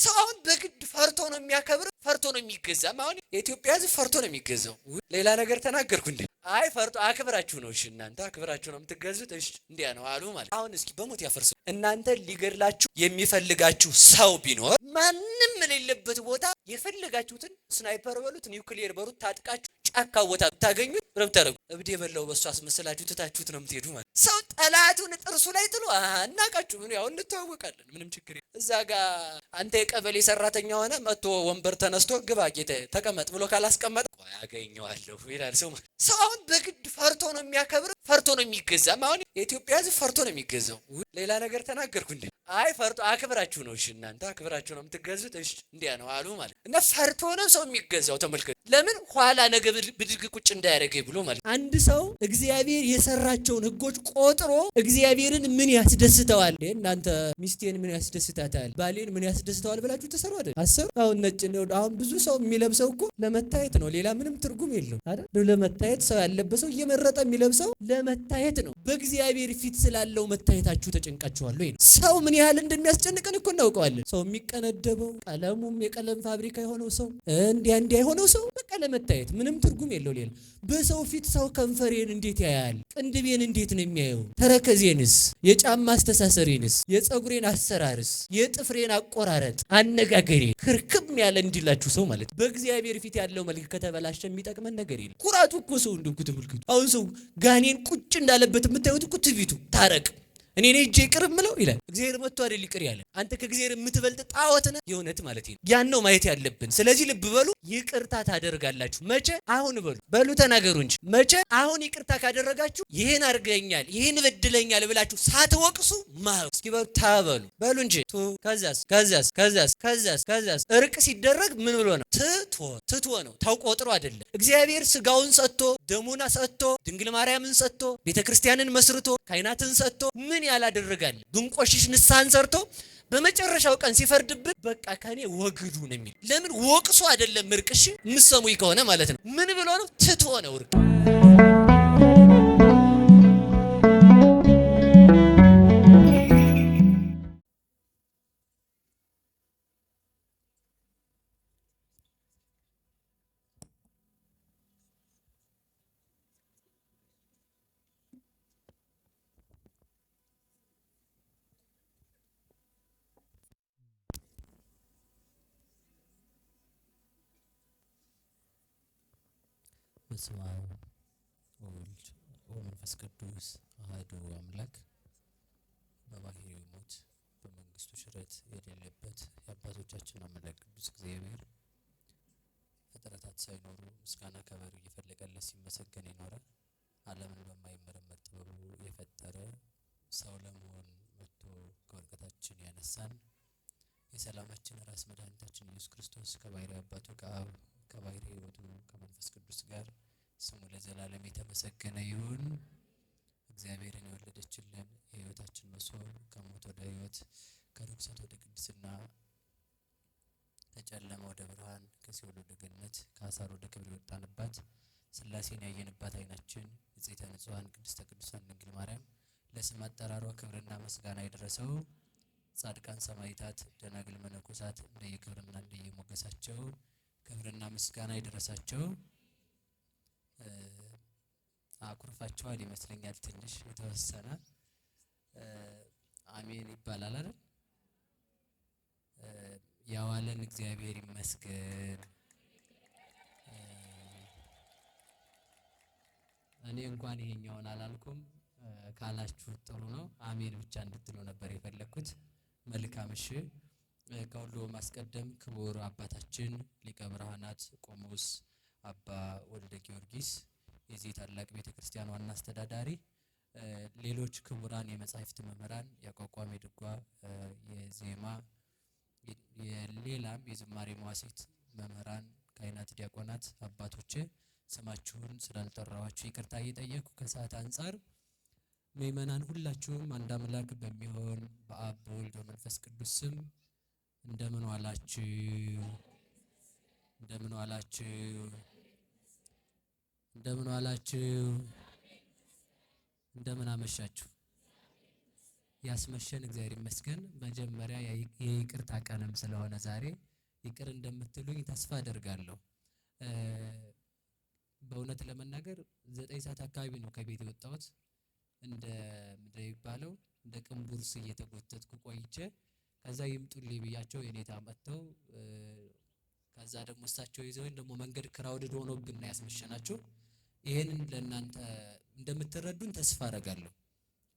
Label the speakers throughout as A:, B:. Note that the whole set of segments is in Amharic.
A: ሰው አሁን በግድ ፈርቶ ነው የሚያከብር፣ ፈርቶ ነው የሚገዛ። አሁን የኢትዮጵያ ሕዝብ ፈርቶ ነው የሚገዛው። ሌላ ነገር ተናገርኩ እንዴ? አይ ፈርቶ አክብራችሁ ነው። እሺ እናንተ አክብራችሁ ነው የምትገዙት። እሺ እንዲያ ነው አሉ ማለት። አሁን እስኪ በሞት ያፈርሱ። እናንተ ሊገድላችሁ የሚፈልጋችሁ ሰው ቢኖር ማንም የሌለበት ቦታ የፈለጋችሁትን ስናይፐር በሉት ኒውክሊየር በሉት ታጥቃችሁ ጫካ ቦታ ብታገኙት ረብታረጉ እብድ የበላው በሱ አስመስላችሁ ትታችሁት ነው የምትሄዱ ማለት። ሰው ጠላቱን ጥርሱ ላይ ጥሎ እናቃችሁ ምን ያው እንተዋወቃለን፣ ምንም ችግር የለም። እዛ ጋር አንተ የቀበሌ ሰራተኛ ሆነ መጥቶ ወንበር ተነስቶ ግባ ጌታዬ ተቀመጥ ብሎ ካላስቀመጠ ያገኘዋለሁ ይላል ሰው። ሰው አሁን በግድ ፈርቶ ነው የሚያከብር፣ ፈርቶ ነው የሚገዛ። አሁን የኢትዮጵያ ሕዝብ ፈርቶ ነው የሚገዛው። ሌላ ነገር ተናገርኩ እንዴ? አይ ፈርቶ አክብራችሁ ነው። እሺ እናንተ አክብራችሁ ነው የምትገዙት። እሺ እንዲያ ነው አሉ ማለት። እና ፈርቶ ነው ሰው የሚገዛው። ተመልከቱ። ለምን ኋላ ነገ ብድግ ቁጭ እንዳያደርገኝ ብሎ ማለት። አንድ ሰው እግዚአብሔር የሰራቸውን ሕጎች ቆጥሮ እግዚአብሔርን ምን ያስደስተዋል? እናንተ ሚስቴን ምን ያስደስታታል፣ ባሌን ምን ያስደስተዋል ብላችሁ ተሰሩ አይደል? አሰሩ። አሁን ነጭ ነው። አሁን ብዙ ሰው የሚለብሰው እኮ ለመታየት ነው። ሌላ ምንም ትርጉም የለው አይደል? ለመታየት ሰው ያለበሰው እየመረጠ የሚለብሰው ለመታየት ነው። በእግዚአብሔር ፊት ስላለው መታየታችሁ ተጨንቃችኋል ወይ? ሰው ምን ያህል እንደሚያስጨንቀን እኮ እናውቀዋለን። ሰው የሚቀነደበው ቀለሙም የቀለም ፋብሪካ የሆነው ሰው እንዲያ የሆነው ሰው በቃ ለመታየት ምንም ትርጉም የለው። ሌላ በሰው ፊት ሰው ከንፈሬን እንዴት ያያል? ቅንድቤን እንዴት ነው የሚያየው? ተረከዜንስ፣ የጫማ አስተሳሰሬንስ፣ የፀጉሬን አሰራርስ፣ የጥፍሬን አቆራረጥ፣ አነጋገሬ ክርክም ያለ እንዲላችሁ ሰው ማለት በእግዚአብሔር ፊት ያለው መልክ ከተበላሸ የሚጠቅመን ነገር የለም። ኩራቱ እኮ ሰው እንደው ትምልክቱ። አሁን ሰው ጋኔን ቁጭ እንዳለበት የምታዩት እኮ ትቢቱ ታረቅ እኔ ነኝ እጄ ይቅር እምለው ይላል። እግዚአብሔር መጥቶ አይደል ይቅር ያለ? አንተ ከእግዚአብሔር የምትበልጥ ጣዖት ነህ። የእውነት ማለት ነው። ያን ነው ማየት ያለብን። ስለዚህ ልብ በሉ፣ ይቅርታ ታደርጋላችሁ። መቼ? አሁን በሉ ተናገሩ እንጂ መቼ? አሁን ይቅርታ ካደረጋችሁ ይሄን አድርገኛል፣ ይሄን በድለኛል ብላችሁ ሳትወቅሱ እስኪ በሉ በሉ እንጂ ከዛስ እርቅ ሲደረግ ምን ብሎ ነው? ትቶ ነው። ተቆጥሮ አይደለም። እግዚአብሔር ስጋውን ሰጥቶ ደሙና ሰጥቶ ድንግል ማርያምን ሰጥቶ ቤተክርስቲያንን መስርቶ ካህናትን ሰጥቶ ምን ያላደረጋል? ብንቆሽሽ ንስሐን ሰርቶ በመጨረሻው ቀን ሲፈርድብን በቃ ከኔ ወግዱ ነው የሚል። ለምን ወቅሶ አይደለም እርቅሽ የምትሰሙኝ ከሆነ ማለት ነው። ምን ብሎ ነው? ትቶ ነው እርቅ።
B: በስመ አብ ወወልድ ወመንፈስ ቅዱስ አሐዱ አምላክ። በባሕርዩ ሞት በመንግስቱ ሽረት የሌለበት የአባቶቻችን አምላክ ቅዱስ እግዚአብሔር ፍጥረታት ሳይኖሩ ምስጋና ከበሩ እየፈለቀለት ሲመሰገን የኖረ ዓለምን በማይመረመር ጥበቡ የፈጠረ ሰው ለመሆን መጥቶ ከውድቀታችን ያነሳን የሰላማችን ራስ መድኃኒታችን ኢየሱስ ክርስቶስ ከባሕርይ አባቱ ከአብ ከባሕርይ ሕይወቱ ከመንፈስ ቅዱስ ጋር ስሙ ለዘላለም የተመሰገነ ይሁን። እግዚአብሔርን የወለደችልን የሕይወታችን መስዋዕት ከሞት ወደ ሕይወት ከርኩሰት ወደ ቅድስና ከጨለማ ወደ ብርሃን ከሲኦል ወደ ገነት ከአሳር ወደ ክብር የወጣንባት ሥላሴን ያየንባት ዓይናችን ንጽሕተ ንጹሐን ቅድስተ ቅዱሳን ድንግል ማርያም ለስም አጠራሯ ክብርና ምስጋና የደረሰው ጻድቃን ሰማዕታት ደናግል መነኮሳት እንደየክብርና እንደየሞገሳቸው ክብርና ምስጋና የደረሳቸው። አኩርፋቸዋል ይመስለኛል ትንሽ የተወሰነ አሜን ይባላል አይደል? ያዋለን እግዚአብሔር ይመስገን። እኔ እንኳን ይሄኛውን አላልኩም ካላችሁ ጥሩ ነው። አሜን ብቻ እንድትሉ ነበር የፈለኩት። መልካም እሺ። ከሁሉ ማስቀደም ክቡር አባታችን ሊቀ ብርሃናት ቆሞስ አባ ወልደ ጊዮርጊስ የዚህ ታላቅ ቤተክርስቲያን ዋና አስተዳዳሪ፣ ሌሎች ክቡራን የመጻሕፍት መምህራን፣ የአቋቋም የድጓ የዜማ የሌላም የዝማሬ መዋሥዕት መምህራን፣ ካህናት፣ ዲያቆናት አባቶቼ ስማችሁን ስላልጠራኋችሁ ይቅርታ እየጠየቅኩ ከሰዓት አንጻር ምእመናን ሁላችሁም አንድ አምላክ በሚሆን በአብ በወልድ በመንፈስ ቅዱስ ስም እንደምን ዋላችሁ? እንደምን ዋላችሁ? እንደምን ዋላችሁ? እንደምን አመሻችሁ? ያስመሸን እግዚአብሔር ይመስገን። መጀመሪያ የይቅርታ ቀንም ስለሆነ ዛሬ ይቅር እንደምትሉኝ ተስፋ አደርጋለሁ። በእውነት ለመናገር 9 ሰዓት አካባቢ ነው ከቤት የወጣሁት። እንደ ምንድነው የሚባለው እንደ ቅንቡርስ እየተጎተትኩ ቆይቼ ከዛ ይምጡልኝ ብያቸው የኔታ መጥተው ከዛ ደግሞ እሳቸው ይዘውኝ ደግሞ መንገድ ክራውድድ ሆኖብን ነው ያስመሸናቸው። ይሄንን ለእናንተ እንደምትረዱን ተስፋ አደርጋለሁ።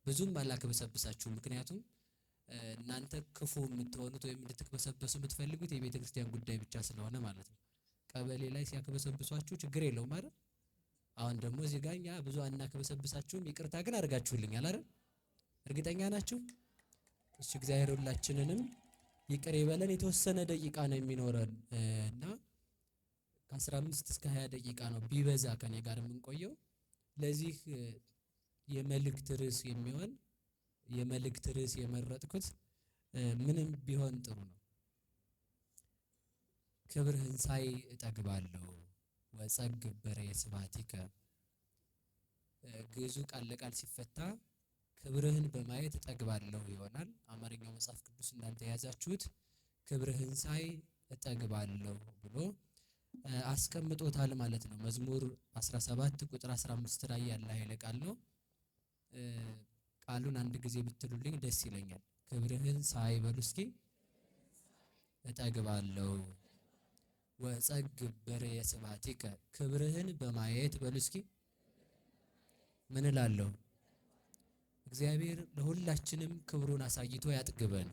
B: ብዙም አላከበሰብሳችሁ። ምክንያቱም እናንተ ክፉ የምትሆኑት ወይም እንድትከበሰበሱ የምትፈልጉት የቤተ ክርስቲያን ጉዳይ ብቻ ስለሆነ ማለት ነው። ቀበሌ ላይ ሲያከበሰብሷችሁ ችግር የለውም አይደል? አሁን ደግሞ እዚህ ጋር እኛ ብዙ አናከበሰብሳችሁም፣ ይቅርታ ግን አድርጋችሁልኛል አይደል? እርግጠኛ ናችሁ? እሺ፣ እግዚአብሔር ሁላችንንም ይቅር ይበለን። የተወሰነ ደቂቃ ነው የሚኖረን እና ከ15 እስከ 20 ደቂቃ ነው ቢበዛ ከኔ ጋር የምንቆየው። ለዚህ የመልእክት ርዕስ የሚሆን የመልእክት ርዕስ የመረጥኩት ምንም ቢሆን ጥሩ ነው። ክብርህን ሳይ እጠግባለሁ ወጸግብ በርየ ስብሐቲከ። ግዕዙ ቃል ለቃል ሲፈታ ክብርህን በማየት እጠግባለሁ ይሆናል። አማርኛው መጽሐፍ ቅዱስ እናንተ የያዛችሁት ክብርህን ሳይ እጠግባለሁ ብሎ አስቀምጦታል ማለት ነው። መዝሙር 17 ቁጥር 15 ላይ ያለ ኃይለ ቃል ነው። ቃሉን አንድ ጊዜ ብትሉልኝ ደስ ይለኛል። ክብርህን ሳይ በሉ እስኪ እጠግባለሁ ወጸግብ በርየ ስብሐቲከ። ክብርህን በማየት በሉ እስኪ ምን እላለሁ? እግዚአብሔር ለሁላችንም ክብሩን አሳይቶ ያጥግበን።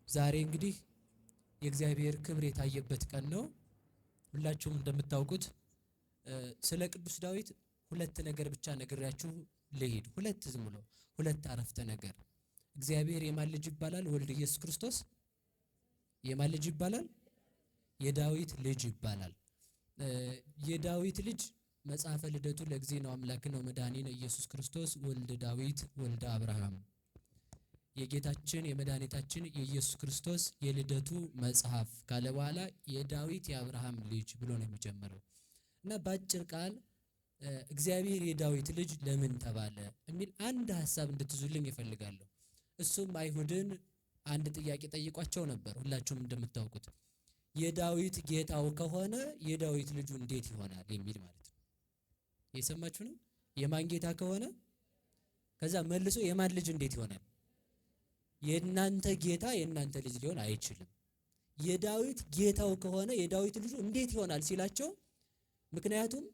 B: ዛሬ እንግዲህ የእግዚአብሔር ክብር የታየበት ቀን ነው። ሁላችሁም እንደምታውቁት ስለ ቅዱስ ዳዊት ሁለት ነገር ብቻ ነግሬያችሁ ልሂድ። ዝም ብሎ ሁለት አረፍተ ነገር። እግዚአብሔር የማን ልጅ ይባላል? ወልድ ኢየሱስ ክርስቶስ የማን ልጅ ይባላል? የዳዊት ልጅ ይባላል። የዳዊት ልጅ መጽሐፈ ልደቱ ለእግዚእነ አምላክነ ወመድኃኒነ ኢየሱስ ክርስቶስ ወልደ ዳዊት ወልደ አብርሃም። የጌታችን የመድኃኒታችን የኢየሱስ ክርስቶስ የልደቱ መጽሐፍ ካለ በኋላ የዳዊት የአብርሃም ልጅ ብሎ ነው የሚጀምረው እና በአጭር ቃል እግዚአብሔር የዳዊት ልጅ ለምን ተባለ የሚል አንድ ሐሳብ እንድትዙልኝ ይፈልጋለሁ። እሱም አይሁድን አንድ ጥያቄ ጠይቋቸው ነበር። ሁላችሁም እንደምታውቁት የዳዊት ጌታው ከሆነ የዳዊት ልጁ እንዴት ይሆናል የሚል ማለት ነው። የሰማችሁ ነው። የማን ጌታ ከሆነ ከዛ መልሶ የማን ልጅ እንዴት ይሆናል? የእናንተ ጌታ የእናንተ ልጅ ሊሆን አይችልም። የዳዊት ጌታው ከሆነ የዳዊት ልጁ እንዴት ይሆናል ሲላቸው፣ ምክንያቱም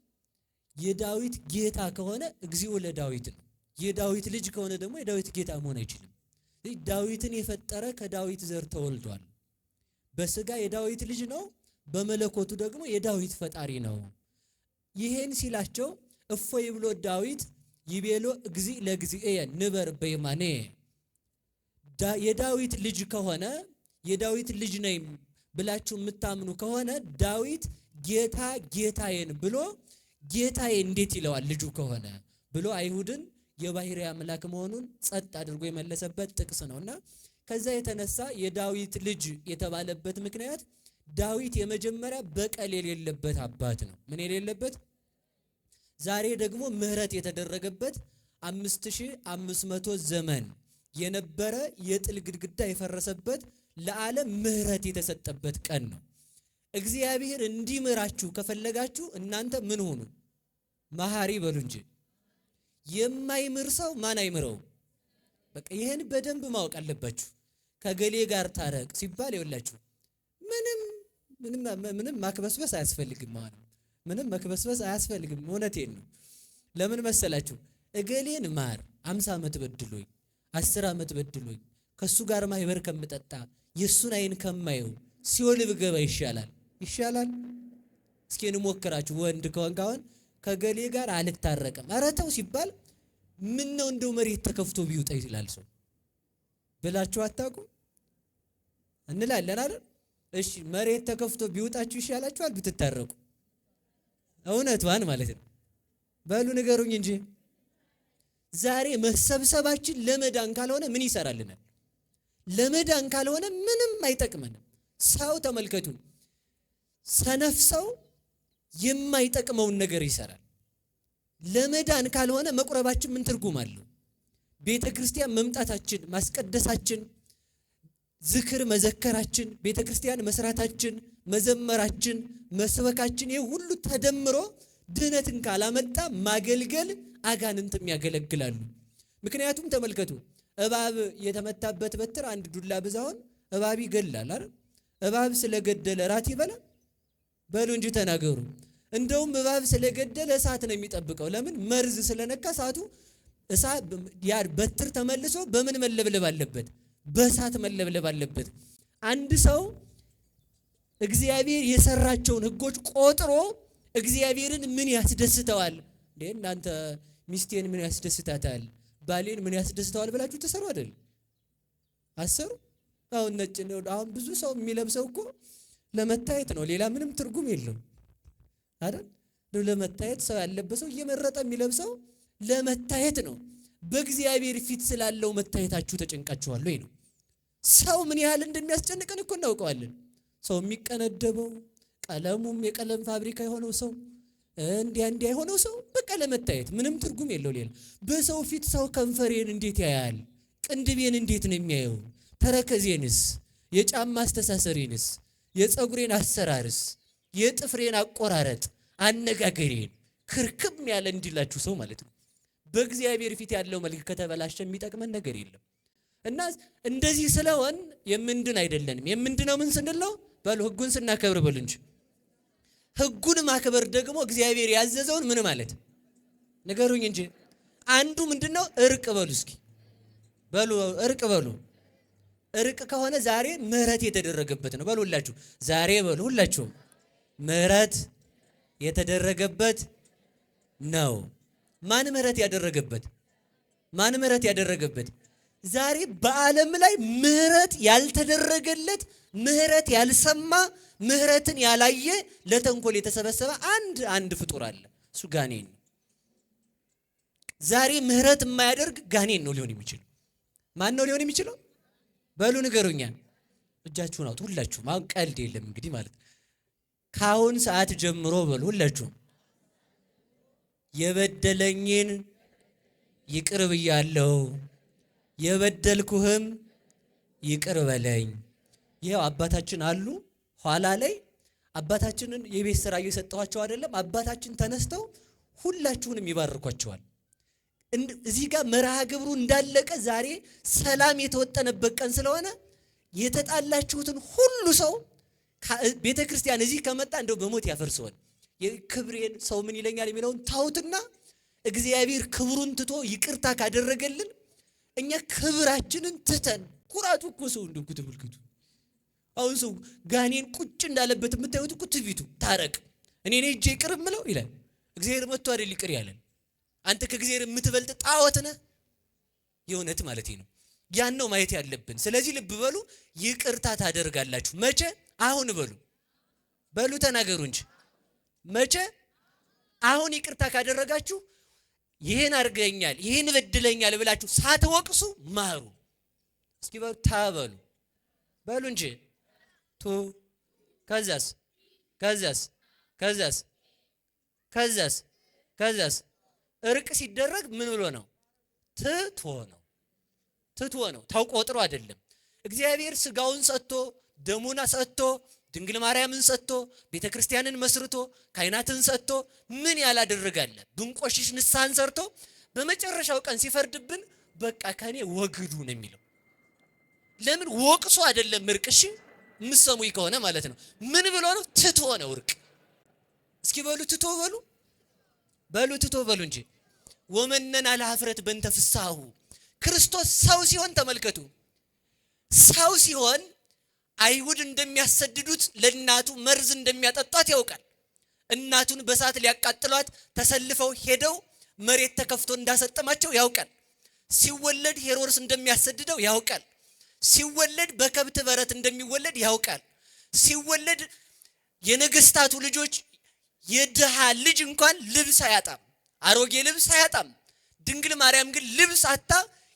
B: የዳዊት ጌታ ከሆነ እግዚኦ ለዳዊት ነው። የዳዊት ልጅ ከሆነ ደግሞ የዳዊት ጌታ መሆን አይችልም። ዳዊትን የፈጠረ ከዳዊት ዘር ተወልዷል። በስጋ የዳዊት ልጅ ነው፣ በመለኮቱ ደግሞ የዳዊት ፈጣሪ ነው። ይሄን ሲላቸው እፎይ ብሎ ዳዊት ይቤሎ እግዚእ ለእግዚእየ ንበር በየማኔ። የዳዊት ልጅ ከሆነ የዳዊት ልጅ ነኝ ብላችሁ የምታምኑ ከሆነ ዳዊት ጌታ ጌታዬን ብሎ ጌታዬ እንዴት ይለዋል ልጁ ከሆነ ብሎ አይሁድን የባሕርይ አምላክ መሆኑን ጸጥ አድርጎ የመለሰበት ጥቅስ ነውና ከዛ የተነሳ የዳዊት ልጅ የተባለበት ምክንያት ዳዊት የመጀመሪያ በቀል የሌለበት አባት ነው። ምን የሌለበት? ዛሬ ደግሞ ምሕረት የተደረገበት 5500 ዘመን የነበረ የጥል ግድግዳ የፈረሰበት ለዓለም ምሕረት የተሰጠበት ቀን ነው። እግዚአብሔር እንዲምራችሁ ከፈለጋችሁ እናንተ ምን ሆኑ? መሐሪ በሉ እንጂ። የማይምር ሰው ማን አይምረው? በቃ ይሄን በደንብ ማወቅ አለባችሁ። ከገሌ ጋር ታረቅ ሲባል ይወላችሁ ምንም ማክበስበስ አያስፈልግም። ማለት ምንም መክበስበስ አያስፈልግም። እውነቴን ነው። ለምን መሰላችሁ? እገሌን ማር 50 ዓመት በድሎኝ 10 ዓመት በድሎኝ ከሱ ጋር ማይበር ከምጠጣ የሱን አይን ከማየው ሲኦል ብገባ ይሻላል። እስኪ እንሞክራችሁ። ወንድ ከሆን ከገሌ ጋር አልታረቅም ኧረ ተው ሲባል ምን ነው እንደው መሬት ተከፍቶ ቢውጣ ይላል ሰው ብላችሁ አታውቁም? እንላለን አይደል? እሺ መሬት ተከፍቶ ቢውጣችሁ ይሻላችኋል ብትታረቁ? እውነቷን ማለት ነው። በሉ ንገሩኝ እንጂ ዛሬ መሰብሰባችን ለመዳን ካልሆነ ምን ይሰራልናል? ለመዳን ካልሆነ ምንም አይጠቅመንም። ሰው ተመልከቱ፣ ሰነፍ ሰው የማይጠቅመውን ነገር ይሰራል። ለመዳን ካልሆነ መቁረባችን ምን ትርጉም አለው? ቤተ ክርስቲያን መምጣታችን፣ ማስቀደሳችን፣ ዝክር መዘከራችን፣ ቤተ ክርስቲያን መስራታችን፣ መዘመራችን፣ መስበካችን ይሄ ሁሉ ተደምሮ ድህነትን ካላመጣ ማገልገል አጋንንትም ያገለግላሉ። ምክንያቱም ተመልከቱ፣ እባብ የተመታበት በትር አንድ ዱላ ብዛውን እባብ ይገላል አይደል? እባብ ስለገደለ ራት ይበላል? በሉ እንጂ ተናገሩ። እንደውም እባብ ስለገደለ እሳት ነው የሚጠብቀው። ለምን? መርዝ ስለነካ እሳቱ ያ በትር ተመልሶ በምን መለብለብ አለበት? በእሳት መለብለብ አለበት። አንድ ሰው እግዚአብሔር የሰራቸውን ሕጎች ቆጥሮ እግዚአብሔርን ምን ያስደስተዋል? እናንተ ሚስቴን ምን ያስደስታታል፣ ባሌን ምን ያስደስተዋል ብላችሁ ተሰሩ አይደል? አሰሩ። አሁን ነጭ ነው። አሁን ብዙ ሰው የሚለብሰው እኮ ለመታየት ነው፣ ሌላ ምንም ትርጉም የለውም አይደል? ለመታየት ሰው ያለበሰው እየመረጠ የሚለብሰው ለመታየት ነው። በእግዚአብሔር ፊት ስላለው መታየታችሁ ተጨንቃችኋል ወይ ነው? ሰው ምን ያህል እንደሚያስጨንቀን እኮ እናውቀዋለን። ሰው የሚቀነደበው ቀለሙም የቀለም ፋብሪካ የሆነው ሰው እንዲያ የሆነው ሰው በቃ ለመታየት ምንም ትርጉም የለው ሌላ። በሰው ፊት ሰው ከንፈሬን እንዴት ያያል? ቅንድቤን እንዴት ነው የሚያየው? ተረከዜንስ? የጫማ አስተሳሰሬንስ? የፀጉሬን አሰራርስ? የጥፍሬን አቆራረጥ፣ አነጋገሬን ክርክም ያለ እንዲላችሁ ሰው ማለት ነው። በእግዚአብሔር ፊት ያለው መልክ ከተበላሸ የሚጠቅመን ነገር የለም። እና እንደዚህ ስለሆን የምንድን አይደለንም። የምንድነው ምን ስንል ነው? በሉ ሕጉን ስናከብር በሉ እንጂ። ሕጉን ማክበር ደግሞ እግዚአብሔር ያዘዘውን ምን ማለት ንገሩኝ እንጂ። አንዱ ምንድነው? እርቅ በሉ እስኪ በሉ እርቅ በሉ። እርቅ ከሆነ ዛሬ ምህረት የተደረገበት ነው። በሉ ሁላችሁ ዛሬ በሉ ሁላችሁ ምህረት የተደረገበት ነው። ማን ምህረት ያደረገበት? ማን ምህረት ያደረገበት? ዛሬ በዓለም ላይ ምህረት ያልተደረገለት፣ ምህረት ያልሰማ፣ ምህረትን ያላየ ለተንኮል የተሰበሰበ አንድ ፍጡር አለ። እሱ ጋኔን ነው። ዛሬ ምህረት የማያደርግ ጋኔን ነው ሊሆን የሚችል። ማን ነው ሊሆን የሚችለው? በሉ ንገሩኛ። እጃችሁን አውጡ ሁላችሁም። አሁን ቀልድ የለም እንግዲህ ማለት ካሁን ሰዓት ጀምሮ በሉ ሁላችሁም የበደለኝን ይቅር ብያለሁ፣ የበደልኩህም ይቅር በለኝ። ይኸው አባታችን አሉ። ኋላ ላይ አባታችንን የቤት ስራ እየሰጠኋቸው አይደለም? አባታችን ተነስተው ሁላችሁንም ይባርኳቸዋል። እዚህ ጋር መርሃ ግብሩ እንዳለቀ ዛሬ ሰላም የተወጠነበት ቀን ስለሆነ የተጣላችሁትን ሁሉ ሰው ቤተ ክርስቲያን እዚህ ከመጣ እንደው በሞት ያፈርሰዋል። የክብሬን ሰው ምን ይለኛል የሚለውን ታውትና እግዚአብሔር ክብሩን ትቶ ይቅርታ ካደረገልን እኛ ክብራችንን ትተን ኩራቱ እኮ ሰው እንደው ተመልከቱ። አሁን ሰው ጋኔን ቁጭ እንዳለበት የምታዩት እኮ ትቢቱ ታረቅ እኔ ነኝ እጄ ይቅር እምለው ይላል። እግዚአብሔር መጥቶ አይደል ይቅር ያለን? አንተ ከእግዚአብሔር የምትበልጥ ጣዖት ነህ። የእውነት ማለት ነው። ያን ነው ማየት ያለብን። ስለዚህ ልብ በሉ፣ ይቅርታ ታደርጋላችሁ። መቼ? አሁን በሉ በሉ ተናገሩ እንጂ መቼ? አሁን ይቅርታ ካደረጋችሁ ይሄን አድርገኛል፣ ይሄን በድለኛል ብላችሁ ሳትወቅሱ ማሩ። እስኪ በሉ ታበሉ በሉ እንጂ ቱ ከዛስ ከዛስ ከዛስ ከዛስ ከዛስ እርቅ ሲደረግ ምን ብሎ ነው? ትቶ ነው። ትቶ ነው። ተቆጥሮ አይደለም። እግዚአብሔር ስጋውን ሰጥቶ ደሙን ሰጥቶ ድንግል ማርያምን ሰጥቶ ቤተክርስቲያንን መስርቶ ካህናትን ሰጥቶ ምን ያላደረጋለ? ብንቆሽሽ ንስሐን ሰርቶ በመጨረሻው ቀን ሲፈርድብን በቃ ከኔ ወግዱ ነው የሚለው። ለምን? ወቅሶ አይደለም እርቅ። እሺ የምትሰሙኝ ከሆነ ማለት ነው። ምን ብሎ ነው? ትቶ ነው እርቅ። እስኪ በሉ ትቶ በሉ በሉ ትቶ በሉ እንጂ። ወመነን አለ ኀፍረት በእንተ ፍስሐሁ። ክርስቶስ ሰው ሲሆን ተመልከቱ፣ ሰው ሲሆን አይሁድ እንደሚያሰድዱት ለእናቱ መርዝ እንደሚያጠጧት ያውቃል። እናቱን በእሳት ሊያቃጥሏት ተሰልፈው ሄደው መሬት ተከፍቶ እንዳሰጠማቸው ያውቃል። ሲወለድ ሄሮድስ እንደሚያሰድደው ያውቃል። ሲወለድ በከብት በረት እንደሚወለድ ያውቃል። ሲወለድ የነገስታቱ ልጆች የድሃ ልጅ እንኳን ልብስ አያጣም፣ አሮጌ ልብስ አያጣም። ድንግል ማርያም ግን ልብስ አታ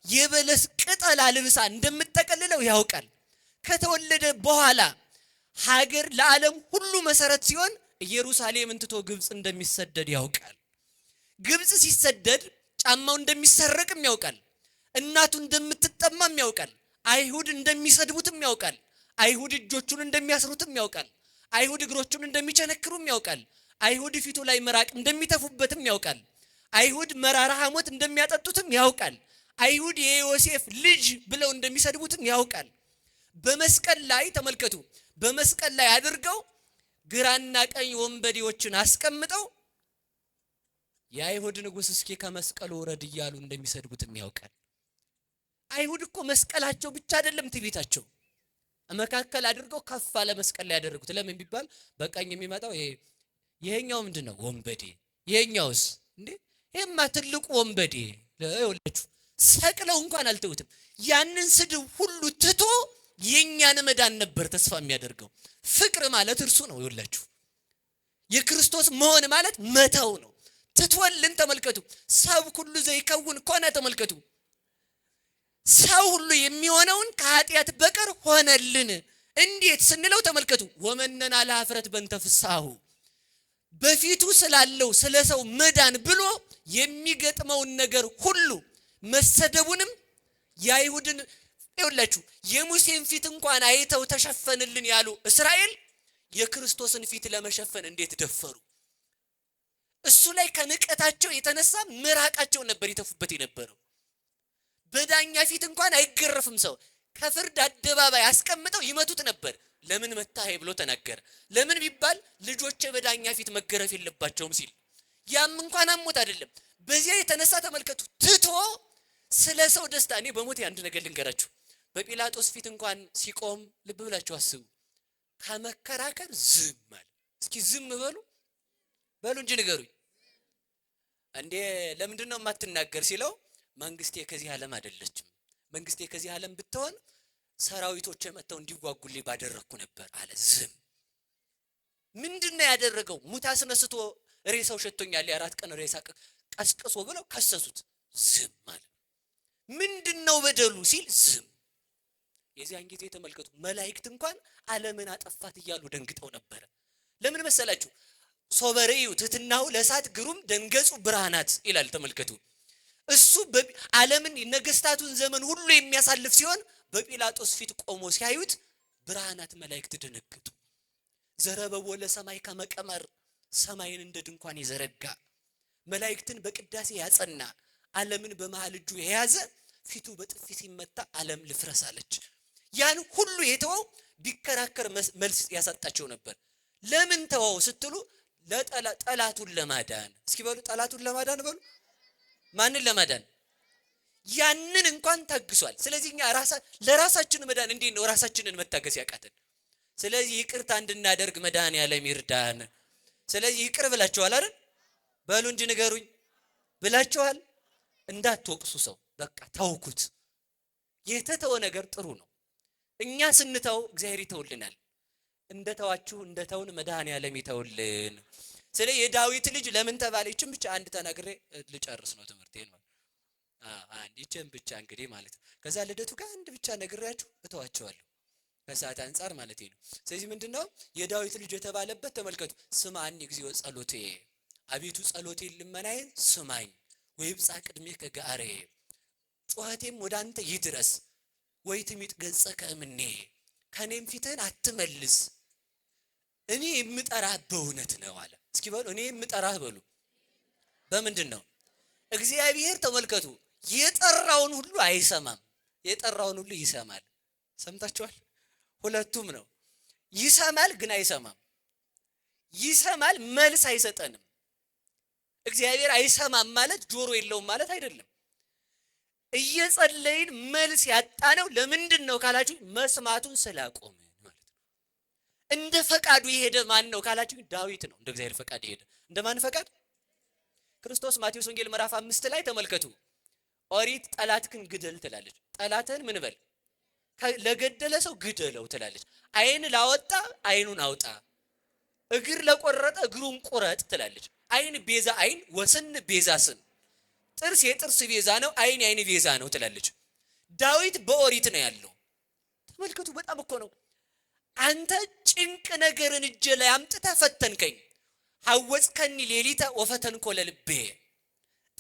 B: የበለስ ቅጠላ ልብሳ እንደምትጠቀልለው ያውቃል። ከተወለደ በኋላ ሀገር ለዓለም ሁሉ መሰረት ሲሆን ኢየሩሳሌምን ትቶ ግብጽ እንደሚሰደድ ያውቃል። ግብጽ ሲሰደድ ጫማው እንደሚሰረቅም ያውቃል።
A: እናቱ እንደምትጠማም ያውቃል። አይሁድ እንደሚሰድቡትም ያውቃል። አይሁድ እጆቹን እንደሚያስሩትም ያውቃል። አይሁድ እግሮቹን እንደሚቸነክሩም ያውቃል። አይሁድ ፊቱ ላይ ምራቅ እንደሚተፉበትም ያውቃል። አይሁድ መራራ ሐሞት እንደሚያጠጡትም ያውቃል። አይሁድ የዮሴፍ ልጅ ብለው እንደሚሰድቡትም ያውቃል። በመስቀል ላይ ተመልከቱ፣ በመስቀል ላይ አድርገው ግራና ቀኝ ወንበዴዎችን አስቀምጠው የአይሁድ ንጉሥ እስኪ ከመስቀሉ ወረድ እያሉ እንደሚሰድቡትም ያውቃል። አይሁድ እኮ መስቀላቸው ብቻ አይደለም ትዕቢታቸው፣ መካከል አድርገው ከፍ አለ መስቀል ላይ ያደረጉት። ለምን ቢባል በቀኝ የሚመጣው ይሄኛው ምንድነው? ወንበዴ። ይሄኛውስ እንዴ? ይሄማ ትልቁ ወንበዴ። ለወላችሁ ሰቅለው እንኳን አልተውትም። ያንን ስድብ ሁሉ ትቶ የኛን መዳን ነበር ተስፋ የሚያደርገው። ፍቅር ማለት እርሱ ነው። ይወላችሁ የክርስቶስ መሆን ማለት መተው ነው። ትቶልን ተመልከቱ። ሰብ ሁሉ ዘይከውን ኮነ ተመልከቱ። ሰው ሁሉ የሚሆነውን ከኃጢአት በቀር ሆነልን። እንዴት ስንለው ተመልከቱ። ወመነና ለኀፍረት በእንተ ፍስሐሁ በፊቱ ስላለው ስለ ሰው መዳን ብሎ የሚገጥመውን ነገር ሁሉ መሰደቡንም የአይሁድን ይኸውላችሁ የሙሴን ፊት እንኳን አይተው ተሸፈንልን ያሉ እስራኤል የክርስቶስን ፊት ለመሸፈን እንዴት ደፈሩ? እሱ ላይ ከንቀታቸው የተነሳ ምራቃቸውን ነበር ይተፉበት የነበረው። በዳኛ ፊት እንኳን አይገረፍም ሰው። ከፍርድ አደባባይ አስቀምጠው ይመቱት ነበር። ለምን መታህ ብሎ ተናገረ። ለምን ቢባል ልጆቼ በዳኛ ፊት መገረፍ የለባቸውም ሲል፣ ያም እንኳን አሞት አይደለም። በዚያ የተነሳ ተመልከቱ ትቶ ስለ ሰው ደስታ። እኔ በሞት አንድ ነገር ልንገራችሁ። በጲላጦስ ፊት እንኳን ሲቆም ልብ ብላችሁ አስቡ። ከመከራከር ዝም አለ። እስኪ ዝም በሉ እንጂ ንገሩኝ እንዴ ለምንድን ነው የማትናገር ሲለው፣ መንግስቴ ከዚህ ዓለም አይደለችም። መንግስቴ ከዚህ ዓለም ብትሆን ሰራዊቶች መጥተው እንዲዋጉልኝ ባደረኩ ነበር አለ። ዝም። ምንድነው ያደረገው? ሙት አስነስቶ ሬሳው ሸቶኛል፣ የ4 ቀን ሬሳ ቀስቅሶ ብለው ከሰሱት። ዝም አለ። ምንድነው በደሉ ሲል ዝም። የዚያን ጊዜ ተመልከቱ መላእክት እንኳን ዓለምን አጠፋት እያሉ ደንግጠው ነበር። ለምን መሰላችሁ? ሶበሬዩ ትትናው ለእሳት ግሩም ደንገጹ ብርሃናት ይላል። ተመልከቱ እሱ ዓለምን ነገስታቱን ዘመን ሁሉ የሚያሳልፍ ሲሆን በጲላጦስ ፊት ቆሞ ሲያዩት ብርሃናት መላእክት ደነገጡ። ዘረበው ለሰማይ ከመቀመር ሰማይን እንደ ድንኳን የዘረጋ መላእክትን በቅዳሴ ያጸና ዓለምን በመሃል እጁ የያዘ ፊቱ በጥፊ ሲመታ ዓለም ልፍረስ አለች። ያን ሁሉ የተወው ቢከራከር መልስ ያሳጣቸው ነበር። ለምን ተወው ስትሉ ጠላቱን ለማዳን። እስኪ በሉ ጠላቱን ለማዳን በሉ። ማንን ለማዳን? ያንን እንኳን ታግሷል። ስለዚህ እኛ ለራሳችን መዳን እንዴት ነው ራሳችንን መታገስ ያቃተን? ስለዚህ ይቅርታ እንድናደርግ መድኃኔዓለም ይርዳን። ስለዚህ ይቅር ብላችኋል አይደል? በሉ እንጂ ንገሩኝ ብላችኋል። እንዳትወቅሱ ሰው በቃ ተውኩት። የተተወ ነገር ጥሩ ነው። እኛ ስንተው እግዚአብሔር ይተውልናል። እንደተዋችሁ እንደተውን መድኃኔዓለም ይተውልን። ስለዚህ የዳዊት ልጅ ለምን ተባለ? ይችን ብቻ አንድ ተናግሬ ልጨርስ ነው ትምህርቴን ማለት አንድ ይችን ብቻ እንግዲህ ማለት ነው። ከዛ ልደቱ ጋር አንድ ብቻ ነግሬያችሁ እተዋቸዋለሁ ከሰዓት አንፃር ማለት ነው። ስለዚህ ምንድነው የዳዊት ልጅ የተባለበት ተመልከቱ። ስማኝ እግዚኦ ጸሎቴ፣ አቤቱ ጸሎቴን ልመናዬን ስማኝ። ወይብጻ ቅድሜከ ገአሬ፣ ጩኸቴም ወደ አንተ ይድረስ። ወይትሚጥ ገጸከ እምኔ፣ ከኔም ፊትህን አትመልስ። እኔ የምጠራህ በእውነት ነው አለ። እስኪ በሉ እኔ የምጠራህ በሉ። በምንድን ነው? እግዚአብሔር ተመልከቱ የጠራውን ሁሉ አይሰማም፣ የጠራውን ሁሉ ይሰማል። ሰምታችኋል? ሁለቱም ነው። ይሰማል ግን አይሰማም። ይሰማል መልስ አይሰጠንም። እግዚአብሔር አይሰማም ማለት ጆሮ የለውም ማለት አይደለም። እየጸለይን መልስ ያጣነው ለምንድን ነው ካላችሁ መስማቱን ስላቆመ ማለት ነው። እንደ ፈቃዱ የሄደ ማን ነው ካላችሁ ዳዊት ነው። እንደ እግዚአብሔር ፈቃድ የሄደ እንደማን ፈቃድ? ክርስቶስ ማቴዎስ ወንጌል ምዕራፍ 5 ላይ ተመልከቱ። ኦሪት ጠላትህን ግደል ትላለች። ጠላትህን ምን በል? ለገደለ ሰው ግደለው ትላለች። አይን ላወጣ አይኑን አውጣ፣ እግር ለቆረጠ እግሩን ቁረጥ ትላለች። አይን ቤዛ አይን፣ ወስን ቤዛ ስን፣ ጥርስ የጥርስ ቤዛ ነው፣ አይን የአይን ቤዛ ነው ትላለች። ዳዊት በኦሪት ነው ያለው። ተመልከቱ በጣም እኮ ነው። አንተ ጭንቅ ነገርን እጄ ላይ አምጥተህ ፈተንከኝ። ሐወጽከኒ ሌሊተ ወፈተንኮ ለልቤ፣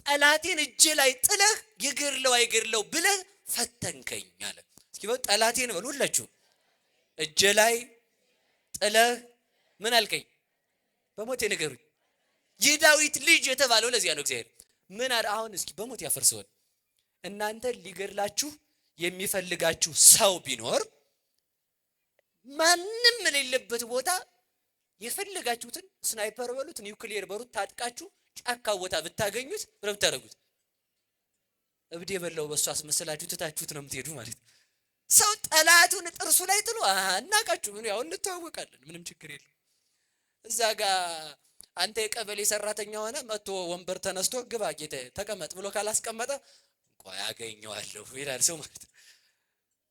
A: ጠላቴን እጄ ላይ ጥለህ ይገድለው አይገድለው ብለህ ፈተንከኝ አለ። እስኪ ጠላቴን በሉ ሁላችሁ እጄ ላይ ጥለህ ምን አልከኝ? በሞቴ ንገሩኝ። የዳዊት ልጅ የተባለው ለዚያ ነው። እግዚአብሔር ምን አለ? አሁን እስኪ በሞት ያፈርሰዋል። እናንተ ሊገድላችሁ የሚፈልጋችሁ ሰው ቢኖር ማንም የሌለበት ቦታ የፈለጋችሁትን ስናይፐር በሉት ኒውክሊየር በሉት ታጥቃችሁ ጫካ ቦታ ብታገኙት ምንም ታረጉት እብድ የበላው በሱ አስመስላችሁ ትታችሁት ነው የምትሄዱ ማለት ነው። ሰው ጠላቱን ጥርሱ ላይ ጥሎ አናቃችሁ ምን ያው እንተዋወቃለን ምንም ችግር የለም። እዛ ጋር አንተ የቀበሌ ሰራተኛ ሆነ መጥቶ ወንበር ተነስቶ ግባ ጌታ ተቀመጥ ብሎ ካላስቀመጠ ቆይ አገኘዋለሁ ይላል ሰው ማለት ነው።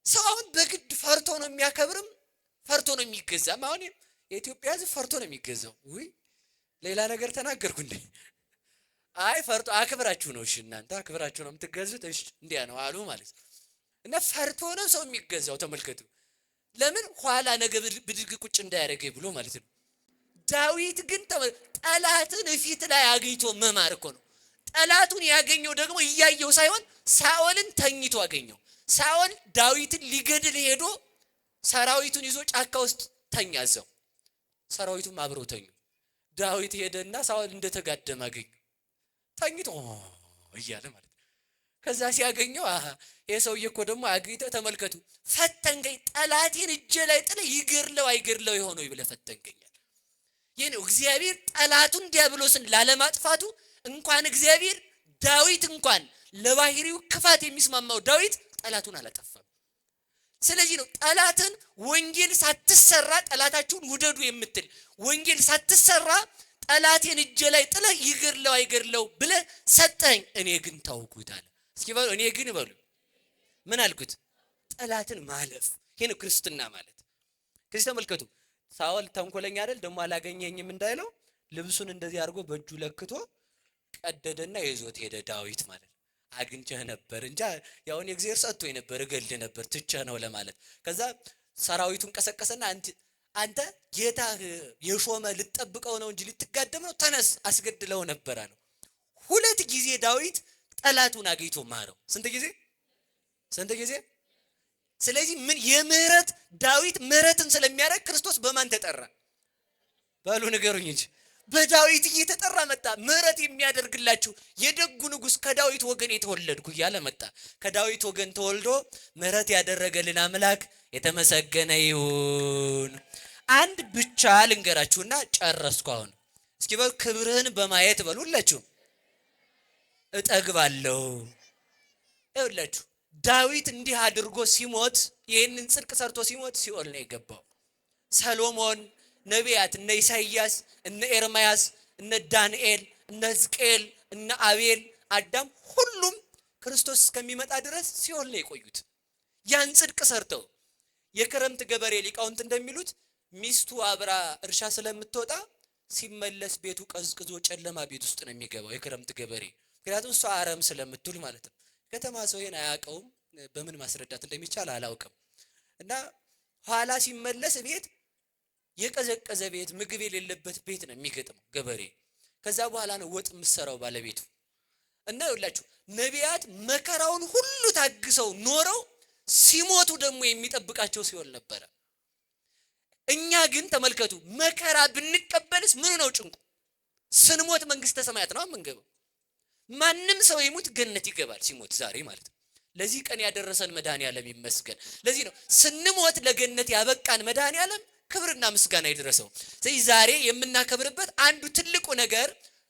A: ሰው አሁን በግድ ፈርቶ ነው የሚያከብርም ፈርቶ ነው የሚገዛም። አሁን የኢትዮጵያ ሕዝብ ፈርቶ ነው የሚገዛው። ውይ ሌላ ነገር ተናገርኩ እንዴ? አይ ፈርቶ አክብራችሁ ነው። እሺ እናንተ አክብራችሁ ነው የምትገዙት። እሺ እንዲያ ነው አሉ ማለት ነው። እና ፈርቶ ነው ሰው የሚገዛው። ተመልከቱ። ለምን ኋላ ነገ ብድግ ቁጭ እንዳያደርገኝ ብሎ ማለት ነው። ዳዊት ግን ጠላትን ፊት ላይ አግኝቶ መማር እኮ ነው። ጠላቱን ያገኘው ደግሞ እያየው ሳይሆን ሳኦልን ተኝቶ አገኘው። ሳኦል ዳዊትን ሊገድል ሄዶ ሰራዊቱን ይዞ ጫካ ውስጥ ተኛ። እዛው ሰራዊቱም አብረው ተኙ። ዳዊት ሄደና ሳኦል እንደተጋደመ አገኘው ተኝቶ እያለ ማለት ነው። ከዛ ሲያገኘው የሰውዬ እኮ ደግሞ አግኝተህ ተመልከቱ ፈተንከኝ፣ ጠላቴን እጄ ላይ ጥለህ ይገድለው አይገድለው የሆነው ይብለህ ፈተንከኝ። ይሄ ነው እግዚአብሔር ጠላቱን ዲያብሎስን ላለማጥፋቱ እንኳን እግዚአብሔር ዳዊት እንኳን ለባህሪው ክፋት የሚስማማው ዳዊት ጠላቱን አላጠፋም። ስለዚህ ነው ጠላትን ወንጌል ሳትሰራ ጠላታችሁን ውደዱ የምትል ወንጌል ሳትሰራ ጠላቴን እጄ ላይ ጥለህ ይገድለው አይገድለው ብለህ ሰጠኝ፣ እኔ ግን ታውኩት አለ። እስኪ በሉ እኔ ግን በሉ ምን አልኩት? ጠላትን ማለፍ። ይሄ ነው ክርስትና ማለት። ከዚህ ተመልከቱ ሳኦል ተንኮለኛ አይደል ደግሞ አላገኘኝም እንዳይለው ልብሱን እንደዚህ አድርጎ በእጁ ለክቶ ቀደደና ይዞት ሄደ ዳዊት ማለት ነው። አግኝቼህ ነበር እንጂ ያውን የእግዚአብሔር ሰጥቶኝ ነበር እገልህ ነበር ትቼህ ነው ለማለት። ከዛ ሰራዊቱን ቀሰቀሰና አንተ ጌታህ የሾመ ልትጠብቀው ነው እንጂ ልትጋደም ነው ተነስ አስገድለው ነበር አለው። ሁለት ጊዜ ዳዊት ጠላቱን አግኝቶ ማረው። ስንት ጊዜ? ስለዚህ ምን የምህረት ዳዊት ምህረትን ስለሚያደርግ ክርስቶስ በማን ተጠራ? በሉ ንገሩኝ እንጂ በዳዊት እየተጠራ መጣ። ምህረት የሚያደርግላችሁ የደጉ ንጉሥ ከዳዊት ወገን የተወለድኩ እያለ መጣ። ከዳዊት ወገን ተወልዶ ምህረት ያደረገልን አምላክ የተመሰገነ ይሁን። አንድ ብቻ ልንገራችሁና ጨረስኩ። አሁን እስኪ በሉ ክብርህን በማየት በሉ ሁላችሁ እጠግባለሁ። ይኸውላችሁ ዳዊት እንዲህ አድርጎ ሲሞት ይህንን ጽድቅ ሰርቶ ሲሞት ሲኦል ነው የገባው። ሰሎሞን ነቢያት እነ ኢሳይያስ እነ ኤርምያስ እነ ዳንኤል እነ ሕዝቅኤል እነ አቤል አዳም ሁሉም ክርስቶስ እስከሚመጣ ድረስ ሲኦል ነው የቆዩት። ያን ጽድቅ ሰርተው የክረምት ገበሬ ሊቃውንት እንደሚሉት ሚስቱ አብራ እርሻ ስለምትወጣ ሲመለስ ቤቱ ቀዝቅዞ ጨለማ ቤት ውስጥ ነው የሚገባው የክረምት ገበሬ። ምክንያቱም እሷ አረም ስለምትውል ማለት ነው። ከተማ ሰው ይሄን አያውቀውም። በምን ማስረዳት እንደሚቻል አላውቅም። እና ኋላ ሲመለስ ቤት የቀዘቀዘ ቤት ምግብ የሌለበት ቤት ነው የሚገጥመው ገበሬ። ከዛ በኋላ ነው ወጥ የምትሰራው ባለቤቱ። እና ይኸውላችሁ ነቢያት መከራውን ሁሉ ታግሰው ኖረው ሲሞቱ ደግሞ የሚጠብቃቸው ሲኦል ነበረ። እኛ ግን ተመልከቱ መከራ ብንቀበልስ ምን ነው ጭንቁ? ስንሞት መንግስተ ሰማያት ነው የምንገባው። ማንም ሰው ይሙት ገነት ይገባል ሲሞት ዛሬ ማለት ነው። ለዚህ ቀን ያደረሰን መድኃኔዓለም ይመስገን። ለዚህ ነው ስንሞት ለገነት ያበቃን መድኃኔዓለም ክብርና ምስጋና ይድረሰው። ስለዚህ ዛሬ የምናከብርበት አንዱ ትልቁ ነገር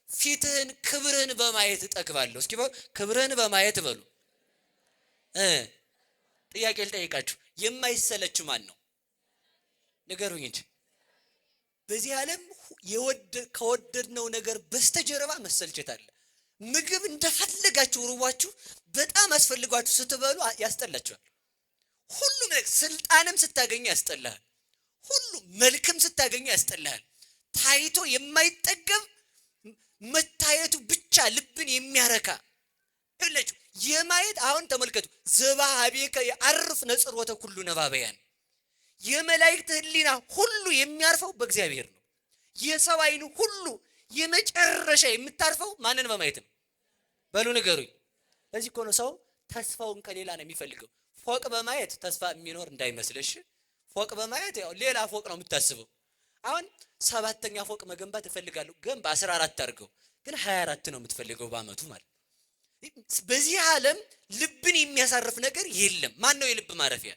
A: ፊትህን ክብርህን በማየት እጠግባለሁ። እስኪ ክብርህን በማየት በሉ። ጥያቄ ልጠይቃችሁ፣ የማይሰለች ማን ነው? ንገሩኝ እንጂ። በዚህ ዓለም ከወደድነው ነገር በስተጀርባ መሰልቸት አለ። ምግብ እንደፈለጋችሁ ሩባችሁ በጣም አስፈልጓችሁ ስትበሉ ያስጠላችኋል። ሁሉም ነገር ስልጣንም ስታገኙ ያስጠላል። ሁሉም መልክም ስታገኙ ያስጠላል። ታይቶ የማይጠገብ መታየቱ ብቻ ልብን የሚያረካ ይላችሁ የማየት አሁን ተመልከቱ። ዘባሃቤከ የአርፍ ነጽሮተ ኩሉ ነባበያን የመላእክት ህሊና ሁሉ የሚያርፈው በእግዚአብሔር ነው። የሰው ዓይን ሁሉ የመጨረሻ የምታርፈው ማንን በማየት ነው? በሉ ንገሩኝ። ለዚህ እኮ ነው ሰው ተስፋውን ከሌላ ነው የሚፈልገው። ፎቅ በማየት ተስፋ የሚኖር እንዳይመስልሽ። ፎቅ በማየት ያው ሌላ ፎቅ ነው የምታስበው። አሁን 7ኛ ፎቅ መገንባት እፈልጋለሁ፣ ግን በ14 አድርገው፣ ግን 24 ነው የምትፈልገው በአመቱ ማለት። በዚህ ዓለም ልብን የሚያሳርፍ ነገር የለም። ማን ነው የልብ ማረፊያ?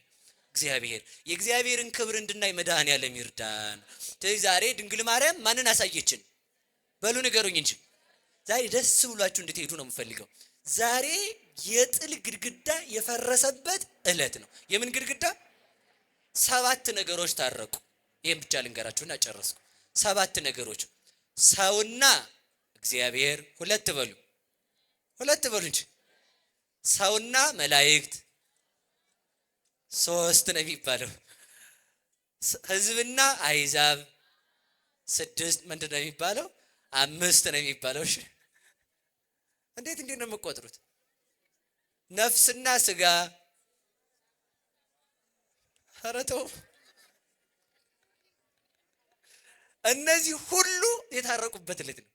A: እግዚአብሔር። የእግዚአብሔርን ክብር እንድናይ መድኃኔዓለም ይርዳን። ስለዚህ ዛሬ ድንግል ማርያም ማንን አሳየችን? በሉ ንገሩኝ እንጂ ዛሬ ደስ ብሏችሁ እንድትሄዱ ነው የምፈልገው። ዛሬ የጥል ግድግዳ የፈረሰበት ዕለት ነው። የምን ግድግዳ? 7 ነገሮች ታረቁ። ይሄን ብቻ ልንገራችሁና ጨረስኩ። 7 ነገሮች፣ ሰውና እግዚአብሔር 2 በሉ፣ 2 በሉ እንጂ፣ ሰውና መላእክት 3 ነው የሚባለው፣ ህዝብና አሕዛብ 6 ምንድን ነው የሚባለው? 5 ነው የሚባለው። እሺ እንዴት ነው የምትቆጥሩት? ነፍስና ስጋ፣ ኧረ ተው። እነዚህ ሁሉ የታረቁበት ዕለት ነው።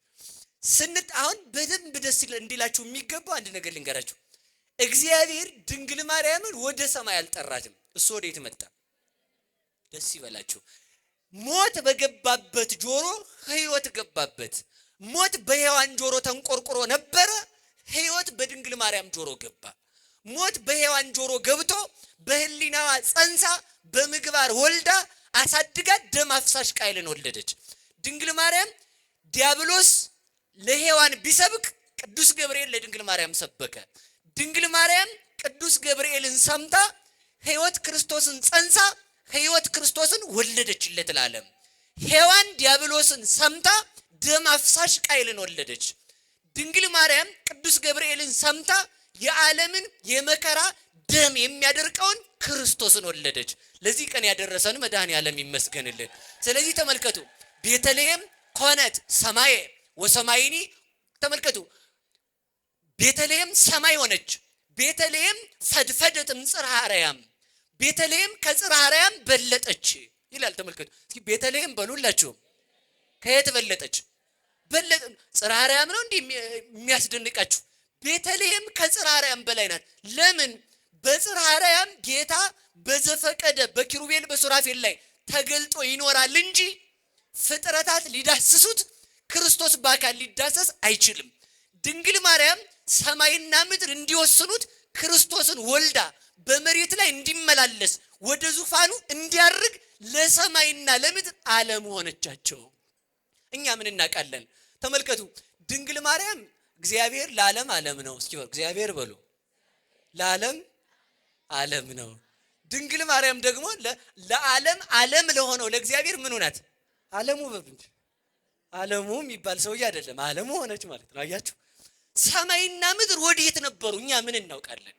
A: አሁን በደንብ ደስ እንዲላችሁ የሚገባው አንድ ነገር ልንገራችሁ። እግዚአብሔር ድንግል ማርያምን ወደ ሰማይ አልጠራትም። እሱ ወዴት መጣ? ደስ ይበላችሁ። ሞት በገባበት ጆሮ ሕይወት ገባበት። ሞት በሔዋን ጆሮ ተንቆርቁሮ ነበረ፣ ሕይወት በድንግል ማርያም ጆሮ ገባ። ሞት በሔዋን ጆሮ ገብቶ በህሊናዋ ጸንሳ በምግባር ወልዳ አሳድጋ ደም አፍሳሽ ቃየልን ወለደች። ድንግል ማርያም ዲያብሎስ ለሔዋን ቢሰብክ ቅዱስ ገብርኤል ለድንግል ማርያም ሰበከ። ድንግል ማርያም ቅዱስ ገብርኤልን ሰምታ ሕይወት ክርስቶስን ጸንሳ ሕይወት ክርስቶስን ወለደችለት ለዓለም። ሔዋን ዲያብሎስን ሰምታ ደም አፍሳሽ ቃየልን ወለደች። ድንግል ማርያም ቅዱስ ገብርኤልን ሰምታ የዓለምን የመከራ ደም የሚያደርቀውን ክርስቶስን ወለደች። ለዚህ ቀን ያደረሰን መድኃኔዓለም ይመስገንልን። ስለዚህ ተመልከቱ፣ ቤተልሔም ኮነት ሰማየ ወሰማይኒ። ተመልከቱ፣ ቤተልሔም ሰማይ ሆነች። ቤተልሔም ፈድፈደት እምጽርሐ አርያም፣ ቤተልሔም ከጽርሐ አርያም በለጠች ይላል። ተመልከቱ እስኪ ቤተልሔም በሉላችሁ። ከየት በለጠች? ጽርሐ አርያም ነው እንዲህ የሚያስደንቃችሁ? ቤተልሔም ከጽርሐ አርያም በላይ ናት። ለምን? በጽርሐ አርያም ጌታ በዘፈቀደ በኪሩቤል በሱራፌል ላይ ተገልጦ ይኖራል እንጂ ፍጥረታት ሊዳስሱት ክርስቶስ በአካል ሊዳሰስ አይችልም። ድንግል ማርያም ሰማይና ምድር እንዲወስኑት ክርስቶስን ወልዳ በመሬት ላይ እንዲመላለስ ወደ ዙፋኑ እንዲያርግ ለሰማይና ለምድር ዓለም ሆነቻቸው። እኛ ምን እናውቃለን? ተመልከቱ፣ ድንግል ማርያም እግዚአብሔር ለዓለም ዓለም ነው። እስኪ እግዚአብሔር በሉ፣ ለዓለም ዓለም ነው። ድንግል ማርያም ደግሞ ለዓለም ዓለም ለሆነው ለእግዚአብሔር ምኑ ናት? ዓለሙ በሉ እንጂ ዓለሙ የሚባል ሰውዬ አይደለም፣ ዓለሙ ሆነች ማለት ነው። አያችሁ፣ ሰማይና ምድር ወዴት ነበሩ? እኛ ምን እናውቃለን?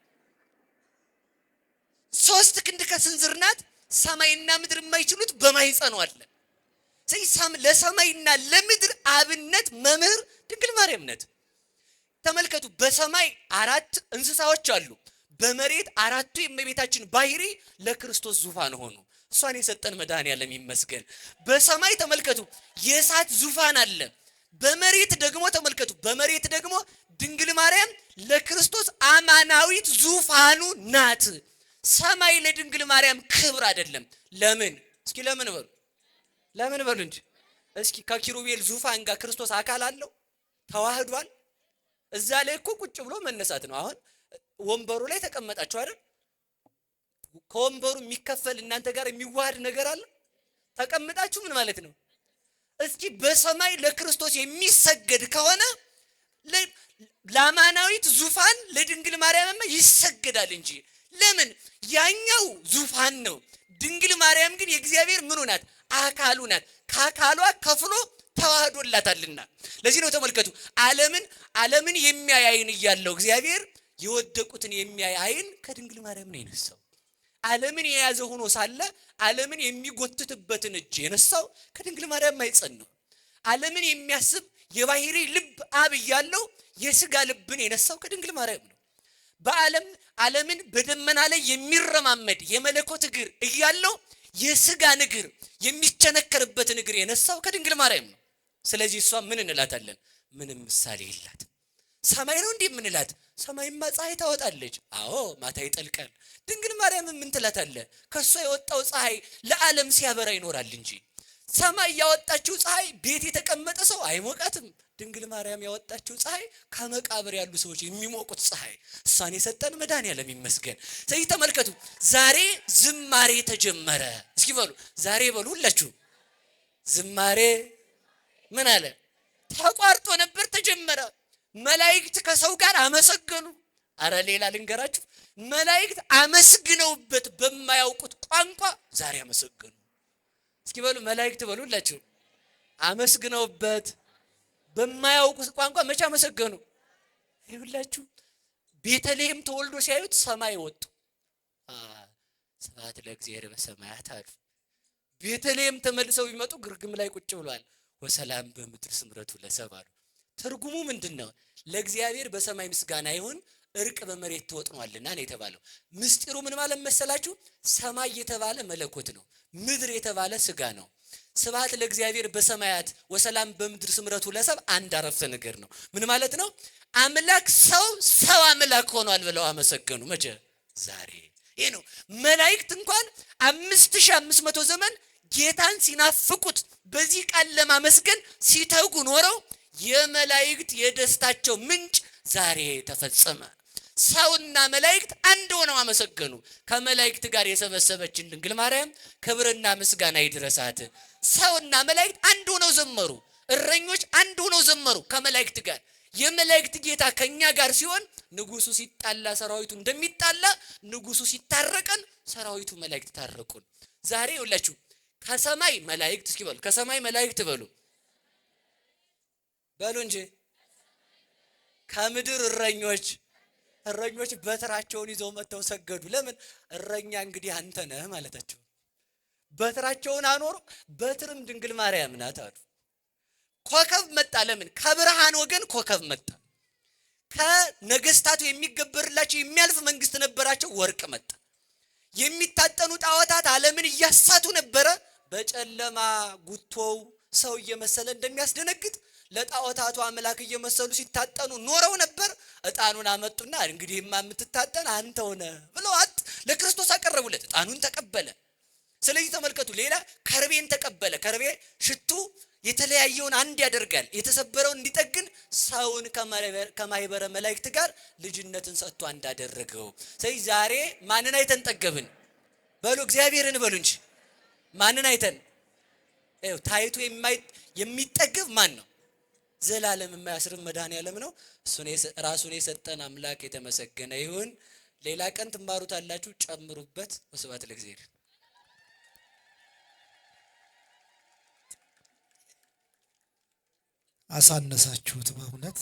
A: 3 ክንድ ከስንዝር ናት። ሰማይና ምድር የማይችሉት በማኅፀኗ አለ። ስለዚህ ለሰማይና ለምድር አብነት መምህር ድንግል ማርያም ናት። ተመልከቱ፣ በሰማይ 4 እንስሳዎች አሉ። በመሬት 4ቱ የእመቤታችን ባህሪ ለክርስቶስ ዙፋን ሆኑ። እሷን የሰጠን መድኃኔዓለም ይመስገን። በሰማይ ተመልከቱ የእሳት ዙፋን አለ። በመሬት ደግሞ ተመልከቱ፣ በመሬት ደግሞ ድንግል ማርያም ለክርስቶስ አማናዊት ዙፋኑ ናት። ሰማይ ለድንግል ማርያም ክብር አይደለም። ለምን? እስኪ ለምን በሉ፣ ለምን በሉ እንጂ እስኪ ከኪሩቤል ዙፋን ጋር ክርስቶስ አካል አለው? ተዋህዷል? እዛ ላይ እኮ ቁጭ ብሎ መነሳት ነው። አሁን ወንበሩ ላይ ተቀመጣችሁ አይደል? ከወንበሩ የሚከፈል እናንተ ጋር የሚዋሃድ ነገር አለ? ተቀምጣችሁ ምን ማለት ነው? እስኪ በሰማይ ለክርስቶስ የሚሰገድ ከሆነ ለአማናዊት ዙፋን ለድንግል ማርያም ይሰገዳል እንጂ። ለምን? ያኛው ዙፋን ነው። ድንግል ማርያም ግን የእግዚአብሔር ምኑ ናት? አካሉ ናት። ከአካሏ ከፍሎ ተዋህዶላታልና። ለዚህ ነው ተመልከቱ፣ ዓለምን የሚያይ ዓይን እያለው እግዚአብሔር የወደቁትን የሚያይ ዓይን ከድንግል ማርያም ነው የነሳው። ዓለምን የያዘ ሆኖ ሳለ ዓለምን የሚጎትትበትን እጅ የነሳው ከድንግል ማርያም ማኅፀን ነው። ዓለምን የሚያስብ የባህሪ ልብ አብ እያለው የሥጋ ልብን የነሳው ከድንግል ማርያም ነው። ዓለምን በደመና ላይ የሚረማመድ የመለኮት እግር እያለው የሥጋን እግር የሚቸነከርበትን እግር የነሳው ከድንግል ማርያም ነው። ስለዚህ እሷ ምን እንላታለን? ምንም ምሳሌ የላትም። ሰማይ ነው እንዲህ የምንላት? ሰማይማ ፀሐይ ታወጣለች። አዎ ማታ ይጠልቃል። ድንግል ማርያም ምን ትላታለህ? ከሷ የወጣው ፀሐይ ለዓለም ሲያበራ ይኖራል እንጂ ሰማይ ያወጣችው ፀሐይ ቤት የተቀመጠ ሰው አይሞቃትም። ድንግል ማርያም ያወጣችው ፀሐይ ከመቃብር ያሉ ሰዎች የሚሞቁት ፀሐይ፣ እሷን የሰጠን መድኃኒዓለም ይመስገን። ስለዚህ ተመልከቱ፣ ዛሬ ዝማሬ ተጀመረ። እስኪ በሉ ዛሬ በሉ ሁላችሁ። ዝማሬ ምን አለ? ተቋርጦ ነበር፣ ተጀመረ። መላእክት ከሰው ጋር አመሰገኑ። አረ ሌላ ልንገራችሁ፣ መላእክት አመስግነውበት በማያውቁት ቋንቋ ዛሬ አመሰገኑ። እስኪ በሉ መላእክት በሉ ሁላችሁ። አመስግነውበት በማያውቁት ቋንቋ መቼ አመሰገኑ? ይሁላችሁ ቤተልሔም ተወልዶ ሲያዩት ሰማይ ወጡ። ስብሐት ለእግዚአብሔር በሰማያት አሉ። ቤተልሔም ተመልሰው ቢመጡ ግርግም ላይ ቁጭ ብሏል። ወሰላም በምድር ስምረቱ ለሰብእ አሉ። ትርጉሙ ምንድነው? ለእግዚአብሔር በሰማይ ምስጋና ይሁን እርቅ በመሬት ተወጥኗልና ነው የተባለው። ምስጢሩ ምን ማለት መሰላችሁ? ሰማይ የተባለ መለኮት ነው፣ ምድር የተባለ ስጋ ነው። ስብሐት ለእግዚአብሔር በሰማያት ወሰላም በምድር ስምረቱ ለሰብእ አንድ አረፍተ ነገር ነው። ምን ማለት ነው? አምላክ ሰው አምላክ ሆኗል ብለው አመሰገኑ። መቼ? ዛሬ። ይሄ ነው። መላእክት እንኳን 5500 ዘመን ጌታን ሲናፍቁት በዚህ ቃል ለማመስገን ሲተጉ ኖረው የመላእክት የደስታቸው ምንጭ ዛሬ ተፈጸመ። ሰውና መላእክት አንድ ሆነው አመሰገኑ። ከመላእክት ጋር የሰበሰበችን ድንግል ማርያም ክብርና ምስጋና ይድረሳት። ሰውና መላእክት አንድ ሆነው ዘመሩ። እረኞች አንድ ሆነው ዘመሩ ከመላእክት ጋር። የመላእክት ጌታ ከኛ ጋር ሲሆን ንጉሱ ሲጣላ ሰራዊቱ እንደሚጣላ፣ ንጉሱ ሲታረቀን ሰራዊቱ መላእክት ታረቁን። ዛሬ ይኸውላችሁ ከሰማይ መላእክት እስኪ በሉ፣ ከሰማይ መላእክት በሉ በሉ እንጂ፣ ከምድር እረኞች በትራቸውን ይዘው መተው ሰገዱ። ለምን? እረኛ እንግዲህ አንተ ነህ ማለታቸው። በትራቸውን አኖሩ። በትርም ድንግል ማርያም ናት አሉ። ኮከብ መጣ። ለምን? ከብርሃን ወገን ኮከብ መጣ። ከነገስታቱ የሚገበርላቸው የሚያልፍ መንግስት ነበራቸው፣ ወርቅ መጣ። የሚታጠኑ ጣዖታት ዓለምን እያሳቱ ነበረ። በጨለማ ጉቶው ሰው እየመሰለ እንደሚያስደነግጥ ለጣዖታቱ አምላክ እየመሰሉ ሲታጠኑ ኖረው ነበር። ዕጣኑን አመጡና እንግዲህማ የምትታጠን አንተ ሆነ ብለው ለክርስቶስ አቀረቡለት። ዕጣኑን ተቀበለ። ስለዚህ ተመልከቱ፣ ሌላ ከርቤን ተቀበለ። ከርቤ ሽቱ የተለያየውን አንድ ያደርጋል፣ የተሰበረውን እንዲጠግን ሰውን ከማይበረ መላእክት ጋር ልጅነትን ሰጥቶ እንዳደረገው። ስለዚህ ዛሬ ማንን አይተን ጠገብን? በሉ እግዚአብሔርን በሉ እንጂ ማንን አይተን? ታይቶ የሚጠገብ ማን ነው? ዘላለም የማያስርብ መድኃኒዓለም ነው። እሱን ራሱን የሰጠን አምላክ የተመሰገነ ይሁን። ሌላ ቀን ትማሩታላችሁ፣ ጨምሩበት። ወስብሐት ለእግዚአብሔር።
C: አሳነሳችሁት በእውነት